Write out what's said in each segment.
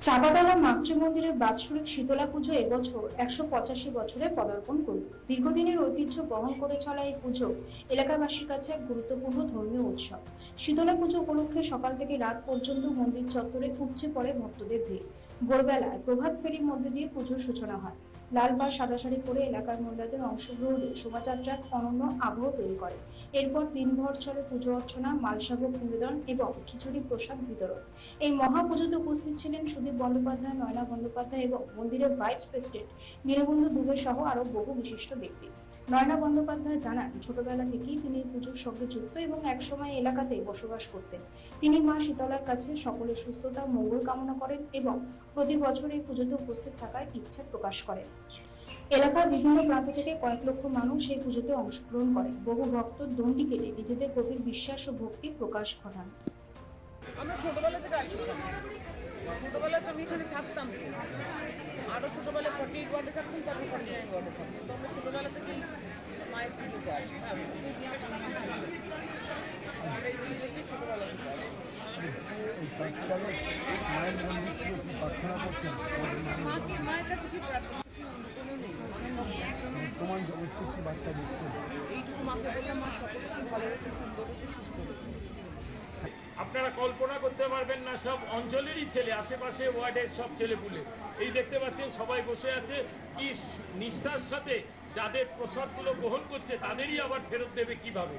চাঁপাতলা মাতৃমন্দিরে বাৎসরিক শীতলা পুজো এবছর 185 বছরে পদার্পণ করল। দীর্ঘদিনের ঐতিহ্য বহন করে চলা এই পুজো এলাকাবাসীর কাছে এক গুরুত্বপূর্ণ ধর্মীয় উৎসব। শীতলা পুজো উপলক্ষে সকাল থেকে রাত পর্যন্ত মন্দির চত্বরে উপচে পড়ে ভক্তদের ভিড়। ভোরবেলায় প্রভাত ফেরির মধ্যে দিয়ে পুজোর সূচনা হয়। লাল বা সাদা শাড়ি পরে এলাকার মহিলাদের অংশগ্রহণে শোভাযাত্রার অনন্য আবহ তৈরি করে। এরপর দিনভর চলে পুজো অর্চনা, মালসাভোগ নিবেদন এবং খিচুড়ি প্রসাদ বিতরণ। এই মহাপুজোতে উপস্থিত ছিলেন সুদীপ বন্দ্যোপাধ্যায়, নয়না বন্দ্যোপাধ্যায় এবং মন্দিরের ভাইস প্রেসিডেন্ট দীনবন্ধু দুবে সহ আরো বহু বিশিষ্ট ব্যক্তি। নয়না বন্দ্যোপাধ্যায় জানান, ছোটবেলা থেকেই তিনি পুজোর সঙ্গে যুক্ত এবং একসময় এলাকাতেই বসবাস করতেন। তিনি মা শীতলার কাছে সকলের সুস্থতা মঙ্গল কামনা করেন এবং প্রতি বছর এই পুজোতে উপস্থিত থাকার ইচ্ছা প্রকাশ করেন। এলাকার বিভিন্ন প্রান্ত থেকে কয়েক লক্ষ মানুষ এই পুজোতে অংশগ্রহণ করেন। বহু ভক্ত দণ্ডি কেটে নিজেদের গভীর বিশ্বাস ও ভক্তি প্রকাশ ঘটান। আমরা ছোটবেলা থেকে আসি। ছোটবেলায় তো আমি এখানে থাকতাম, আরও ছোটবেলায় 48 ওয়ার্ডে থাকতাম, তারপর 49 ওয়ার্ডে থাকতাম। তো আমরা ছোটবেলা থেকেই মায়ের পুজোতে আসি। আমরা এই পুজোতে ছোটবেলা থেকে আসি। মায়ের কাছে কি প্রার্থনা, কিছু কোনো নেই। এইটুকু মাকে বললাম, মা সকলকে ভালো রেখে, সুন্দর রেখে, সুস্থ রেখে। আপনারা কল্পনা করতে পারবেন না, সব অঞ্চলেরই ছেলে, আশেপাশে ওয়ার্ডের সব ছেলেপুলে এই দেখতে পাচ্ছেন সবাই বসে আছে। কি নিষ্ঠার সাথে যাদের প্রসাদগুলো গ্রহণ করছে তাদেরই আবার ফেরত দেবে কিভাবে,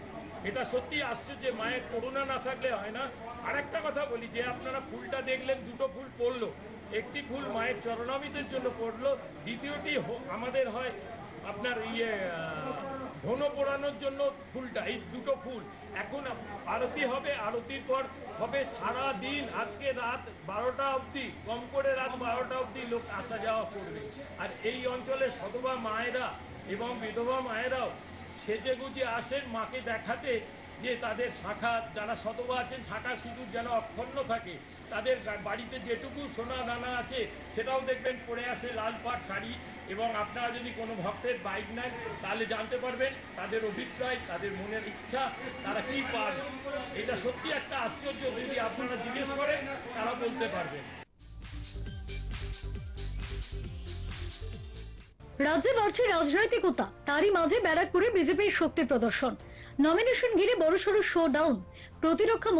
এটা সত্যি আশ্চর্য। মায়ের করুণা না থাকলে হয় না। আরেকটা কথা বলি, যে আপনারা ফুলটা দেখলেন, দুটো ফুল পড়লো। একটি ফুল মায়ের চরণামৃতের জন্য পড়লো, দ্বিতীয়টি আমাদের হয় আপনার ধনু পোড়ানোর জন্য ফুলটা। এই দুটো ফুল এখন আরতি হবে, আরতির পর হবে সারা দিন, আজকে রাত 12টা অবধি, কম করে রাত 12টা অবধি লোক আসা যাওয়া করবে। আর এই অঞ্চলে সধবা মায়েরা এবং বিধবা মায়েরাও সেজে গুজে আসেন মাকে দেখাতে, যে তাদের শাখা, যারা সধবা আছেন, শাখা সিঁদুর যেন অক্ষুণ্ণ থাকে। তাদের বাড়িতে যেটুকু সোনা দানা আছে সেটাও দেখবেন পরে আসে, লাল পাড় শাড়ি। এবং আপনারা যদি কোনো ভক্তের বাইক নেন তাহলে জানতে পারবেন তাদের অভিপ্রায়, তাদের মনের ইচ্ছা, তারা কি পান। এটা সত্যি একটা আশ্চর্য, যদি আপনারা জিজ্ঞেস করেন তারা বলতে পারবেন। রাজ্যে বাড়ছে রাজনৈতিকতা, তারই মাঝে ব্যারাকপুরে বিজেপির শক্তি প্রদর্শন। নমিনেশন ঘিরে বড়সড় শো ডাউন। প্রতিরক্ষা